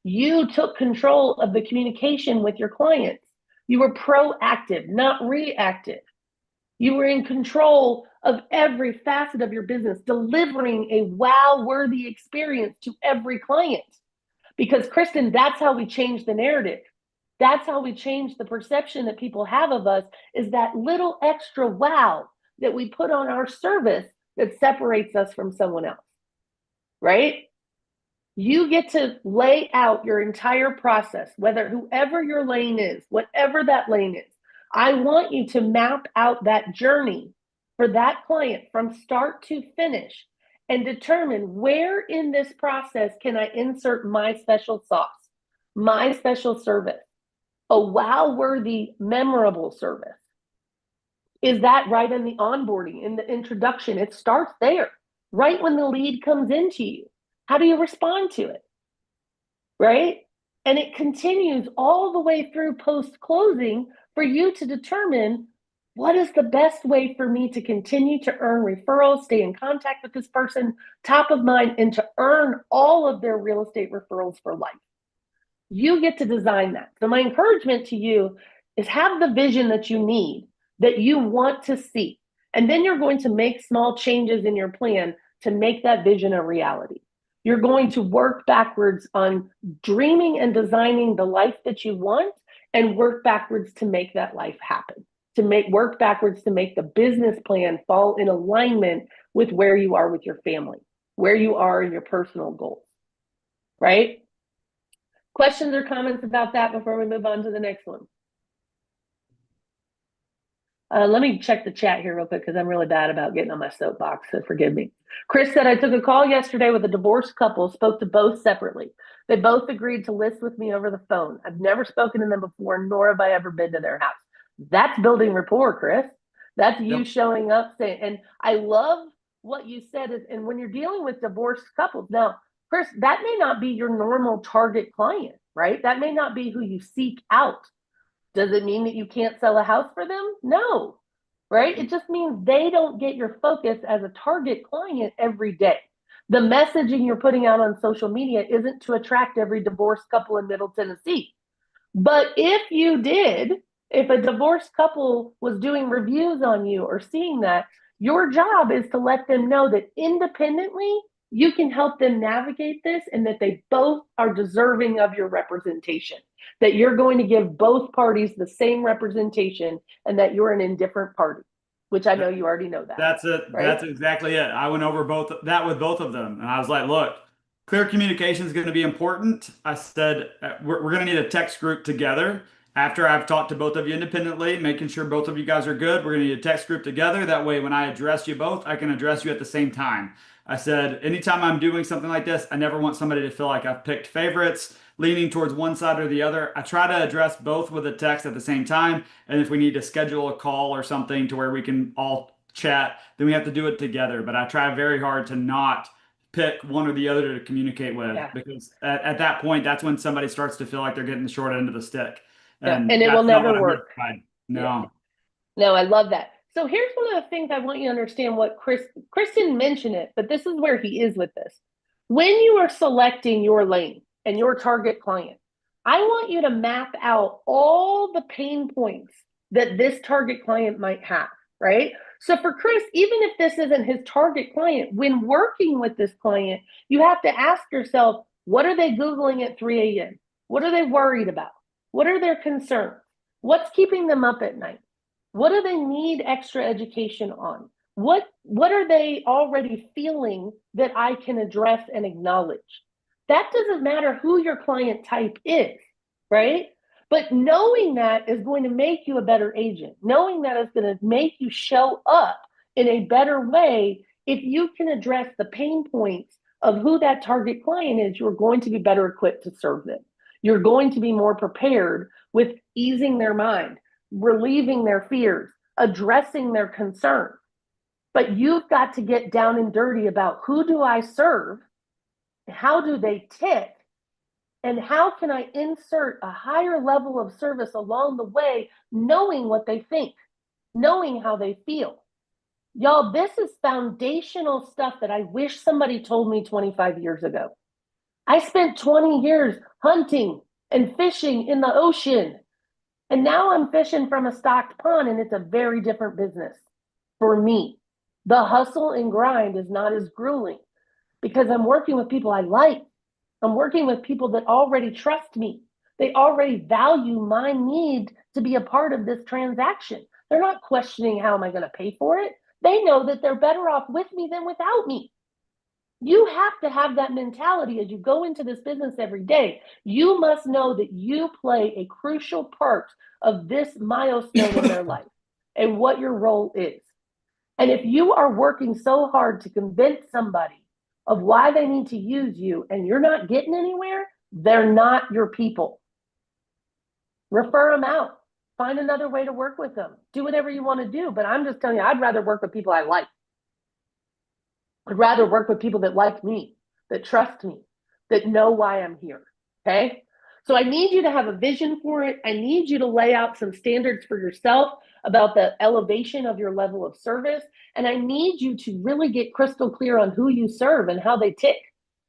[SPEAKER 2] You took control of the communication with your clients. You were proactive, not reactive. You were in control of every facet of your business, delivering a wow-worthy experience to every client. Because, Kristen, that's how we change the narrative. That's how we change the perception that people have of us, is that little extra wow that we put on our service that separates us from someone else, right? You get to lay out your entire process, whether whoever your lane is, whatever that lane is. I want you to map out that journey for that client from start to finish and determine where in this process can I insert my special sauce, my special service, a wow-worthy, memorable service. Is that right in the onboarding, in the introduction? It starts there, right when the lead comes into you. How do you respond to it? Right? And it continues all the way through post-closing for you to determine what is the best way for me to continue to earn referrals, stay in contact with this person, top of mind, and to earn all of their real estate referrals for life. You get to design that. So my encouragement to you is have the vision that you need, that you want to see. And then you're going to make small changes in your plan to make that vision a reality. You're going to work backwards on dreaming and designing the life that you want, and work backwards to make that life happen, work backwards to make the business plan fall in alignment with where you are with your family, where you are in your personal goals, right? Questions or comments about that before we move on to the next one? Let me check the chat here real quick because I'm really bad about getting on my soapbox, so forgive me. Chris said, I took a call yesterday with a divorced couple, spoke to both separately. They both agreed to list with me over the phone. I've never spoken to them before, nor have I ever been to their house. That's building rapport, Chris. That's you showing up saying, and I love what you said is, and when you're dealing with divorced couples, now, Chris, that may not be your normal target client, right? That may not be who you seek out. Does it mean that you can't sell a house for them? No, right? It just means they don't get your focus as a target client every day. The messaging you're putting out on social media isn't to attract every divorced couple in Middle Tennessee. But if you did, if a divorced couple was doing reviews on you or seeing that, your job is to let them know that independently, you can help them navigate this and that they both are deserving of your representation, that you're going to give both parties the same representation and that you're an indifferent party, which I know you already know that.
[SPEAKER 1] That's it.
[SPEAKER 2] Right?
[SPEAKER 1] That's exactly it. I went over with both of them. And I was like, look, clear communication is going to be important. I said, we're going to need a text group together. After I've talked to both of you independently, making sure both of you guys are good, we're going to need a text group together. That way, when I address you both, I can address you at the same time. I said, anytime I'm doing something like this, I never want somebody to feel like I've picked favorites, leaning towards one side or the other. I try to address both with a text at the same time. And if we need to schedule a call or something to where we can all chat, then we have to do it together. But I try very hard to not pick one or the other to communicate with, because at that point, that's when somebody starts to feel like they're getting the short end of the stick.
[SPEAKER 2] And it will never work.
[SPEAKER 1] No.
[SPEAKER 2] Yeah. No, I love that. So here's one of the things I want you to understand what Chris didn't mention it, but this is where he is with this. When you are selecting your lane and your target client, I want you to map out all the pain points that this target client might have, right? So for Chris, even if this isn't his target client, when working with this client, you have to ask yourself, what are they Googling at 3 a.m.? What are they worried about? What are their concerns? What's keeping them up at night? What do they need extra education on? What are they already feeling that I can address and acknowledge? That doesn't matter who your client type is, right? But knowing that is going to make you a better agent. Knowing that is going to make you show up in a better way. If you can address the pain points of who that target client is, you're going to be better equipped to serve them. You're going to be more prepared with easing their mind, relieving their fears, addressing their concerns. But you've got to get down and dirty about who do I serve, how do they tick, and how can I insert a higher level of service along the way, knowing what they think, knowing how they feel. Y'all, this is foundational stuff that I wish somebody told me 25 years ago. I spent 20 years hunting and fishing in the ocean. And now I'm fishing from a stocked pond, and it's a very different business for me. The hustle and grind is not as grueling because I'm working with people I like. I'm working with people that already trust me. They already value my need to be a part of this transaction. They're not questioning how am I going to pay for it. They know that they're better off with me than without me. You have to have that mentality as you go into this business every day. You must know that you play a crucial part of this milestone in their life and what your role is. And if you are working so hard to convince somebody of why they need to use you and you're not getting anywhere, they're not your people. Refer them out. Find another way to work with them. Do whatever you want to do. But I'm just telling you, I'd rather work with people I like. I'd rather work with people that like me, that trust me, that know why I'm here. Okay? So I need you to have a vision for it. I need you to lay out some standards for yourself about the elevation of your level of service. And I need you to really get crystal clear on who you serve and how they tick.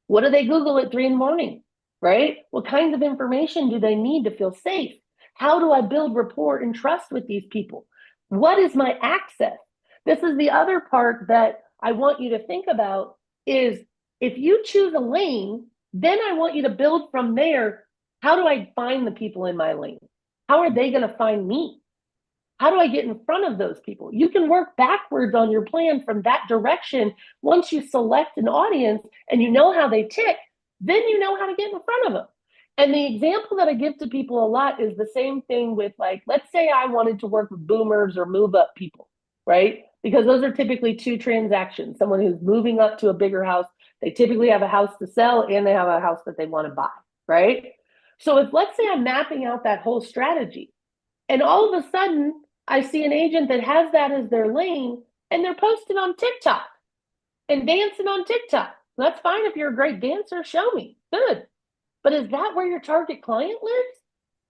[SPEAKER 2] What do they Google at 3 a.m, right? What kinds of information do they need to feel safe? How do I build rapport and trust with these people? What is my access? This is the other part that I want you to think about is if you choose a lane, then I want you to build from there. How do I find the people in my lane? How are they going to find me? How do I get in front of those people? You can work backwards on your plan from that direction. Once you select an audience and you know how they tick, then you know how to get in front of them. And the example that I give to people a lot is the same thing with, like, let's say I wanted to work with boomers or move up people, right? Because those are typically two transactions. Someone who's moving up to a bigger house, they typically have a house to sell and they have a house that they want to buy, right? So if, let's say I'm mapping out that whole strategy and all of a sudden I see an agent that has that as their lane and they're posting on TikTok and dancing on TikTok. That's fine. If you're a great dancer, show me. Good. But is that where your target client lives?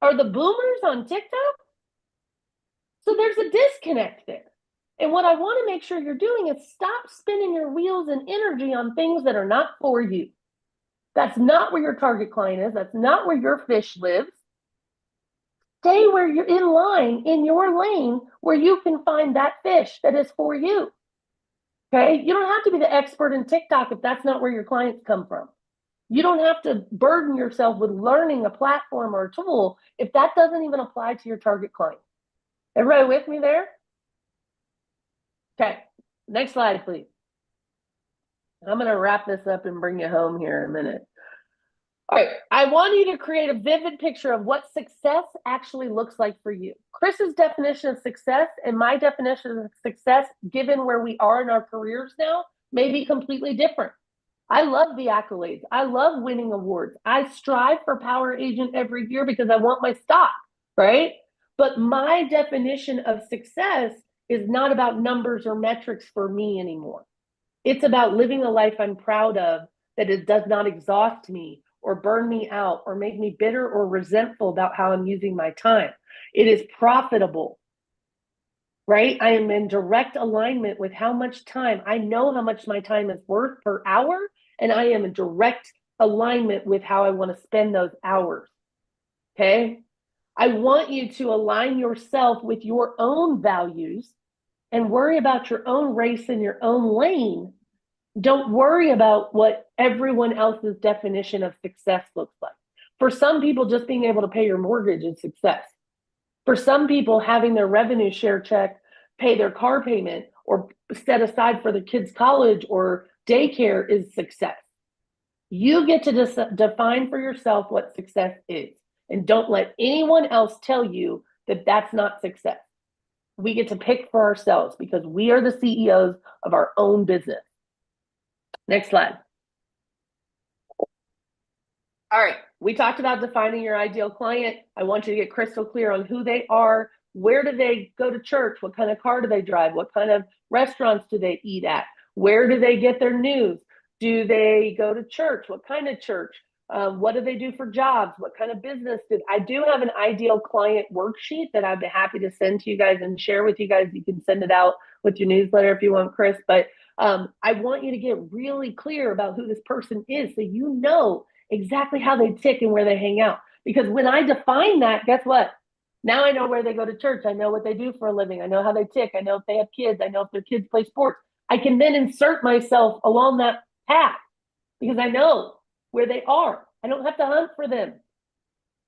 [SPEAKER 2] Are the boomers on TikTok? So there's a disconnect there. And what I want to make sure you're doing is stop spinning your wheels and energy on things that are not for you. That's not where your target client is. That's not where your fish lives. Stay where you're in line, in your lane, where you can find that fish that is for you. Okay? You don't have to be the expert in TikTok if that's not where your clients come from. You don't have to burden yourself with learning a platform or a tool if that doesn't even apply to your target client. Everybody with me there? Okay, next slide, please. I'm going to wrap this up and bring you home here in a minute. All right, I want you to create a vivid picture of what success actually looks like for you. Chris's definition of success and my definition of success, given where we are in our careers now, may be completely different. I love the accolades. I love winning awards. I strive for Power Agent every year because I want my stock, right? But my definition of success is not about numbers or metrics for me anymore. It's about living a life I'm proud of, that it does not exhaust me or burn me out or make me bitter or resentful about how I'm using my time. It is profitable, right? I am in direct alignment with how much time, I know how much my time is worth per hour, and I am in direct alignment with how I want to spend those hours, okay? I want you to align yourself with your own values and worry about your own race and your own lane. Don't worry about what everyone else's definition of success looks like. For some people, just being able to pay your mortgage is success. For some people, having their revenue share check pay their car payment or set aside for their kids' college or daycare is success. You get to define for yourself what success is. And don't let anyone else tell you that that's not success. We get to pick for ourselves because we are the CEOs of our own business. Next slide. All right, we talked about defining your ideal client. I want you to get crystal clear on who they are. Where do they go to church? What kind of car do they drive? What kind of restaurants do they eat at? Where do they get their news? Do they go to church? What kind of church? What do they do for jobs? What kind of business I do have an ideal client worksheet that I'd be happy to send to you guys and share with you guys. You can send it out with your newsletter if you want, Chris. But I want you to get really clear about who this person is so you know exactly how they tick and where they hang out. Because when I define that, guess what? Now I know where they go to church. I know what they do for a living. I know how they tick. I know if they have kids. I know if their kids play sports. I can then insert myself along that path because I know where they are. I don't have to hunt for them.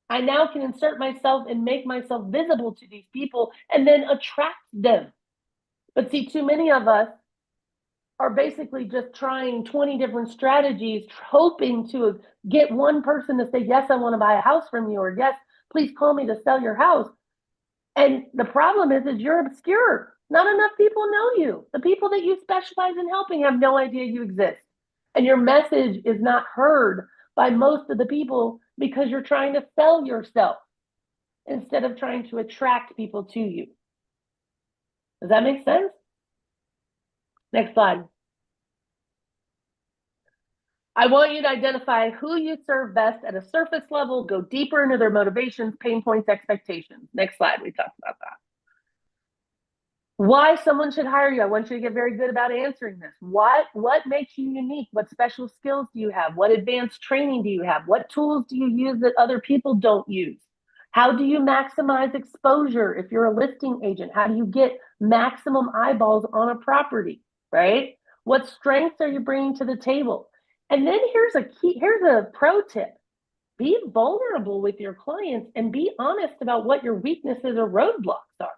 [SPEAKER 2] I now can insert myself and make myself visible to these people and then attract them. But see, too many of us are basically just trying 20 different strategies, hoping to get one person to say, yes, I want to buy a house from you, or yes, please call me to sell your house. And the problem is you're obscure. Not enough people know you. The people that you specialize in helping have no idea you exist. And your message is not heard by most of the people because you're trying to sell yourself instead of trying to attract people to you. Does that make sense? Next slide. I want you to identify who you serve best at a surface level, go deeper into their motivations, pain points, expectations. Next slide, we talked about that. Why someone should hire you. I want you to get very good about answering this. What makes you unique? What special skills do you have? What advanced training do you have? What tools do you use that other people don't use? How do you maximize exposure if you're a listing agent? How do you get maximum eyeballs on a property, right? What strengths are you bringing to the table? And then here's a pro tip. Be vulnerable with your clients and be honest about what your weaknesses or roadblocks are.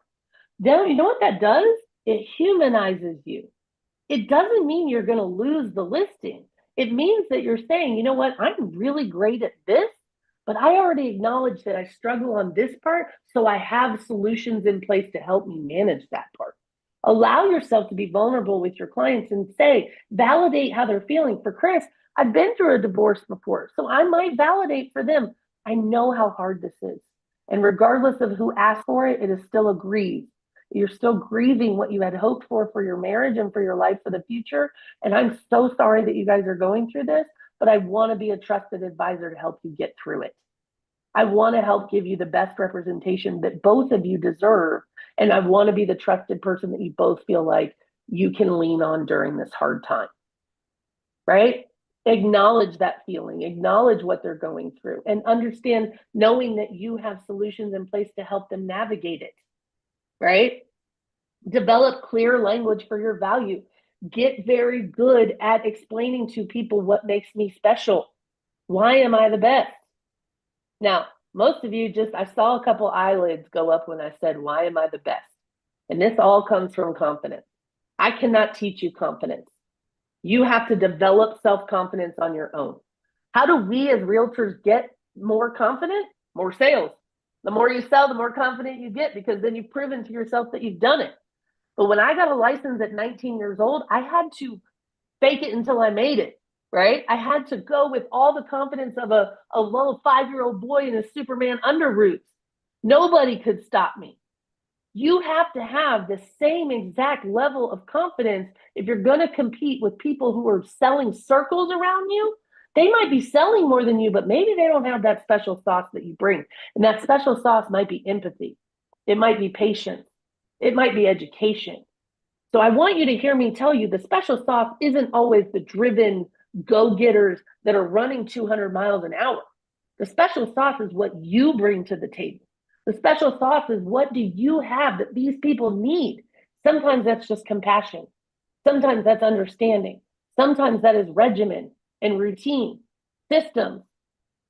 [SPEAKER 2] Then you know what that does? It humanizes you. It doesn't mean you're going to lose the listing. It means that you're saying, you know what, I'm really great at this, but I already acknowledge that I struggle on this part, so I have solutions in place to help me manage that part. Allow yourself to be vulnerable with your clients and say, validate how they're feeling. For Chris, I've been through a divorce before, so I might validate for them. I know how hard this is. And regardless of who asked for it, it is still a grief. You're still grieving what you had hoped for your marriage and for your life for the future. And I'm so sorry that you guys are going through this, but I want to be a trusted advisor to help you get through it. I want to help give you the best representation that both of you deserve. And I want to be the trusted person that you both feel like you can lean on during this hard time, right? Acknowledge that feeling, acknowledge what they're going through, and understand knowing that you have solutions in place to help them navigate it. Right? Develop clear language for your value. Get very good at explaining to people what makes me special. Why am I the best? Now, most of you I saw a couple eyelids go up when I said, why am I the best? And this all comes from confidence. I cannot teach you confidence. You have to develop self-confidence on your own. How do we as realtors get more confident? More sales. The more you sell, the more confident you get, because then you've proven to yourself that you've done it. But when I got a license at 19 years old, I had to fake it until I made it, right? I had to go with all the confidence of a little 5-year-old boy in his Superman underroots. Nobody could stop me. You have to have the same exact level of confidence if you're going to compete with people who are selling circles around you. They might be selling more than you, but maybe they don't have that special sauce that you bring. And that special sauce might be empathy. It might be patience. It might be education. So I want you to hear me tell you the special sauce isn't always the driven go-getters that are running 200 miles an hour. The special sauce is what you bring to the table. The special sauce is what do you have that these people need? Sometimes that's just compassion. Sometimes that's understanding. Sometimes that is regimen and routine, systems.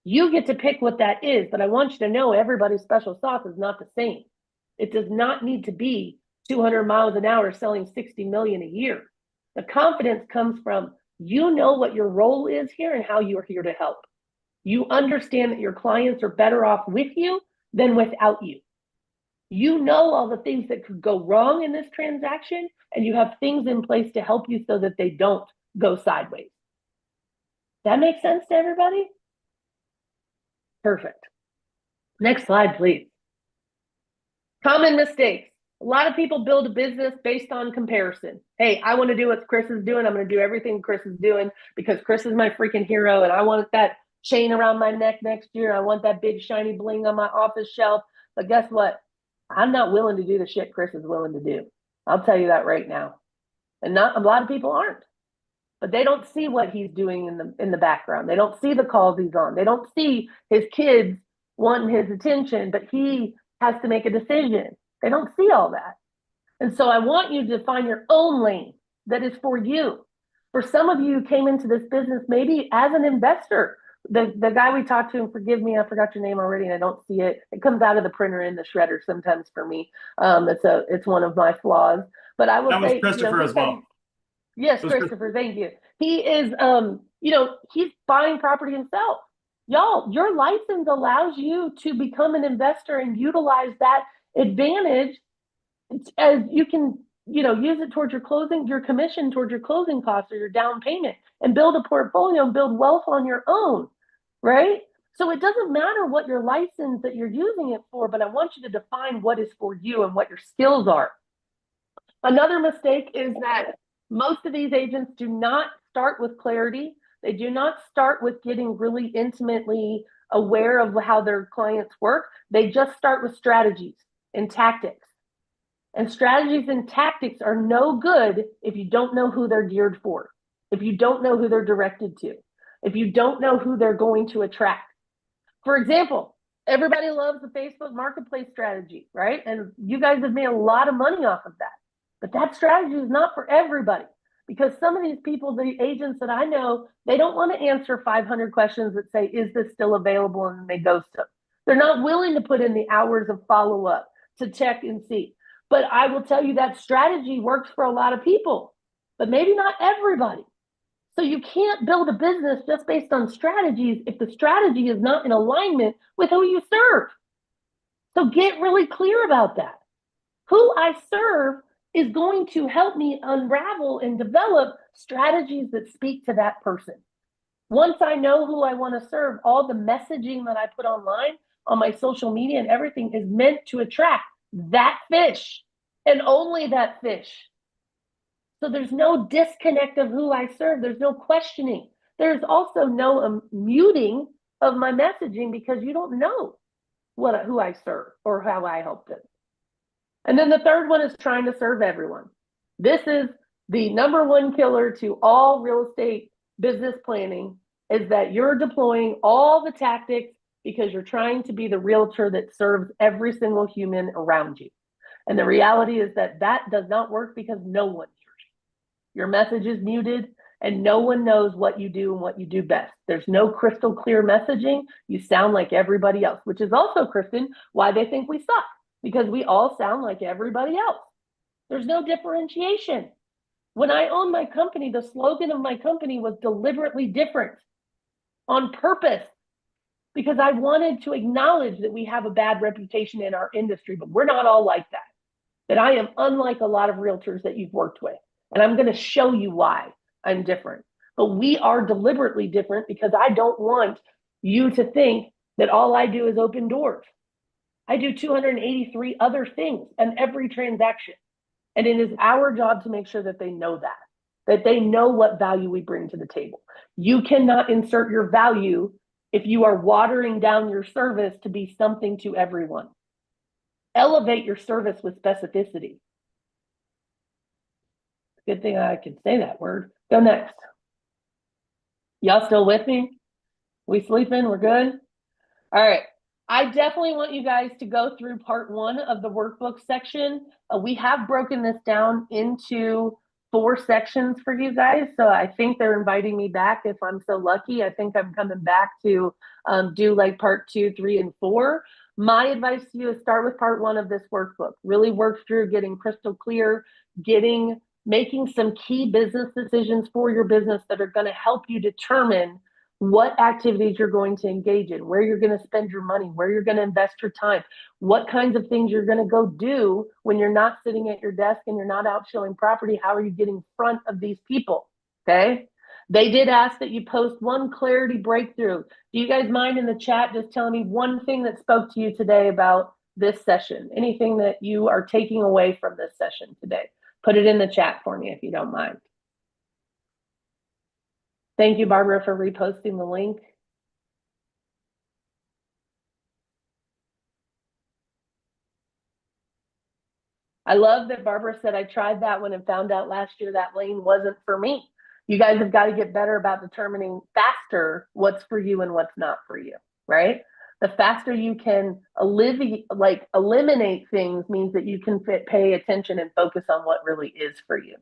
[SPEAKER 2] You get to pick what that is, but I want you to know everybody's special sauce is not the same. It does not need to be 200 miles an hour selling 60 million a year. The confidence comes from you know what your role is here and how you are here to help. You understand that your clients are better off with you than without you. You know all the things that could go wrong in this transaction, and you have things in place to help you so that they don't go sideways. That makes sense to everybody? Perfect. Next slide, please. Common mistakes. A lot of people build a business based on comparison. Hey, I want to do what Chris is doing. I'm going to do everything Chris is doing because Chris is my freaking hero, and I want that chain around my neck next year. I want that big shiny bling on my office shelf. But guess what? I'm not willing to do the shit Chris is willing to do. I'll tell you that right now. And not a lot of people aren't. but they don't see what he's doing in the background. They don't see the calls he's on. They don't see his kids wanting his attention, but he has to make a decision. They don't see all that. And so I want you to find your own lane that is for you. For some of you came into this business maybe as an investor. The guy we talked to, and forgive me, I forgot your name already, and I don't see it. It comes out of the printer in the shredder sometimes for me. It's one of my flaws. But I will
[SPEAKER 1] That was
[SPEAKER 2] say,
[SPEAKER 1] Christopher as well.
[SPEAKER 2] Yes, Christopher, thank you. He is, he's buying property himself. Y'all, your license allows you to become an investor and utilize that advantage as you can, use it towards your commission, towards your closing costs or your down payment, and build a portfolio and build wealth on your own, right? So it doesn't matter what your license that you're using it for, but I want you to define what is for you and what your skills are. Another mistake is that most of these agents do not start with clarity. They do not start with getting really intimately aware of how their clients work. They just start with strategies and tactics. And strategies and tactics are no good if you don't know who they're geared for, if you don't know who they're directed to, if you don't know who they're going to attract. For example, everybody loves the Facebook marketplace strategy, right? And you guys have made a lot of money off of that. But that strategy is not for everybody, because some of these people, the agents that I know, they don't want to answer 500 questions that say, is this still available? And they ghost them. They're not willing to put in the hours of follow-up to check and see. But I will tell you that strategy works for a lot of people, but maybe not everybody. So you can't build a business just based on strategies if the strategy is not in alignment with who you serve. So get really clear about that. Who I serve is going to help me unravel and develop strategies that speak to that person. Once I know who I want to serve, all the messaging that I put online on my social media and everything is meant to attract that fish and only that fish. So there's no disconnect of who I serve. There's no questioning. There's also no muting of my messaging because you don't know who I serve or how I help them. And then the third one is trying to serve everyone. This is the number one killer to all real estate business planning, is that you're deploying all the tactics because you're trying to be the realtor that serves every single human around you. And the reality is that that does not work because no one hears you. Your message is muted and no one knows what you do and what you do best. There's no crystal clear messaging. You sound like everybody else, which is also, Kristen, why they think we suck, because we all sound like everybody else. There's no differentiation. When I owned my company, the slogan of my company was deliberately different on purpose, because I wanted to acknowledge that we have a bad reputation in our industry, but we're not all like that. That I am unlike a lot of realtors that you've worked with. And I'm going to show you why I'm different. But we are deliberately different because I don't want you to think that all I do is open doors. I do 283 other things in every transaction. And it is our job to make sure that they know that they know what value we bring to the table. You cannot insert your value if you are watering down your service to be something to everyone. Elevate your service with specificity. Good thing I can say that word. Go next. Y'all still with me? We sleeping? We're good? All right. I definitely want you guys to go through part 1 of the workbook section. We have broken this down into 4 sections for you guys. So I think they're inviting me back if I'm so lucky. I think I'm coming back to do like part 2, 3, and 4. My advice to you is start with part 1 of this workbook. Really work through getting crystal clear, making some key business decisions for your business that are going to help you determine what activities you're going to engage in, where you're going to spend your money, where you're going to invest your time, what kinds of things you're going to go do when you're not sitting at your desk and you're not out showing property. How are you getting in front of these people? Okay. They did ask that you post one clarity breakthrough. Do you guys mind in the chat just telling me one thing that spoke to you today about this session? Anything that you are taking away from this session today? Put it in the chat for me if you don't mind. Thank you, Barbara, for reposting the link. I love that Barbara said, I tried that one and found out last year that lane wasn't for me. You guys have got to get better about determining faster what's for you and what's not for you, right? The faster you can eliminate things means that you can pay attention and focus on what really is for you.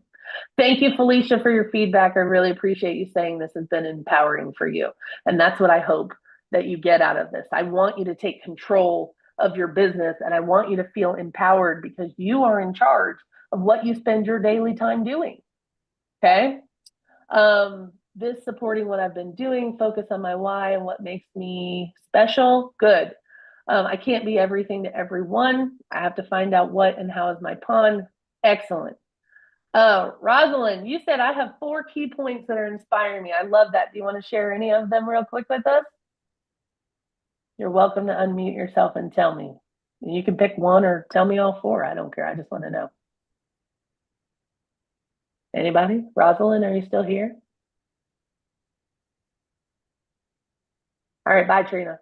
[SPEAKER 2] Thank you, Felicia, for your feedback. I really appreciate you saying this has been empowering for you. And that's what I hope that you get out of this. I want you to take control of your business, and I want you to feel empowered because you are in charge of what you spend your daily time doing. Okay? This supporting what I've been doing, focus on my why and what makes me special. Good. I can't be everything to everyone. I have to find out what and how is my pond. Excellent. Rosalind, you said I have 4 key points that are inspiring me. I love that. Do you want to share any of them real quick with us? You're welcome to unmute yourself and tell me. You can pick one or tell me all 4. I don't care. I just want to know. Anybody? Rosalind, are you still here? All right, bye, Trina.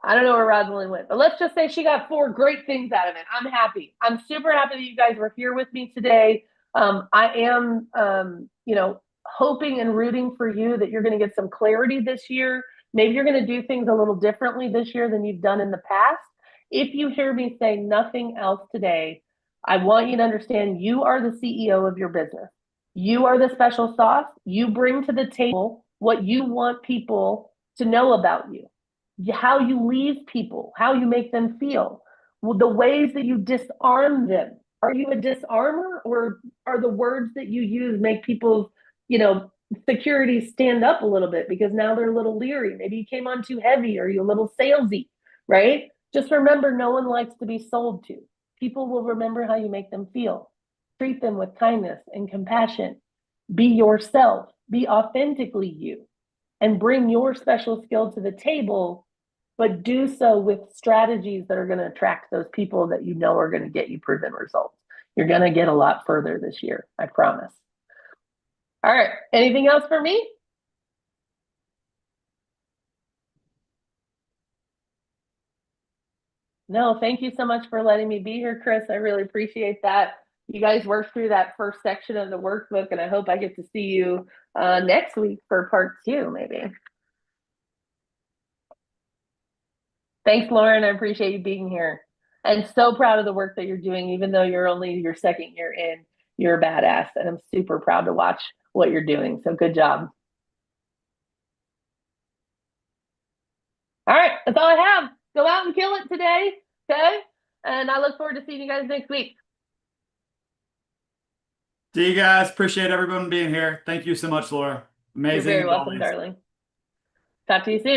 [SPEAKER 2] I don't know where Rosalind went, but let's just say she got 4 great things out of it. I'm happy. I'm super happy that you guys were here with me today. I am, hoping and rooting for you that you're going to get some clarity this year. Maybe you're going to do things a little differently this year than you've done in the past. If you hear me say nothing else today, I want you to understand you are the CEO of your business. You are the special sauce. You bring to the table what you want people to know about you, how you leave people, how you make them feel, the ways that you disarm them. Are you a disarmer, or are the words that you use make people's, security stand up a little bit because now they're a little leery? Maybe you came on too heavy, or you're a little salesy, right? Just remember, no one likes to be sold to. People will remember how you make them feel. Treat them with kindness and compassion. Be yourself. Be authentically you. And bring your special skill to the table, but do so with strategies that are going to attract those people that you know are going to get you proven results. You're going to get a lot further this year, I promise. All right, anything else for me? No, thank you so much for letting me be here, Chris. I really appreciate that. You guys worked through that first section of the workbook, and I hope I get to see you next week for part 2, maybe. Thanks, Lauren. I appreciate you being here. And so proud of the work that you're doing, even though you're only your 2nd year in. You're a badass, and I'm super proud to watch what you're doing. So good job. All right, that's all I have. Go out and kill it today, okay? And I look forward to seeing you guys next week.
[SPEAKER 1] See you guys. Appreciate everyone being here. Thank you so much, Laura. Amazing.
[SPEAKER 2] You're very welcome, darling. Talk to you soon.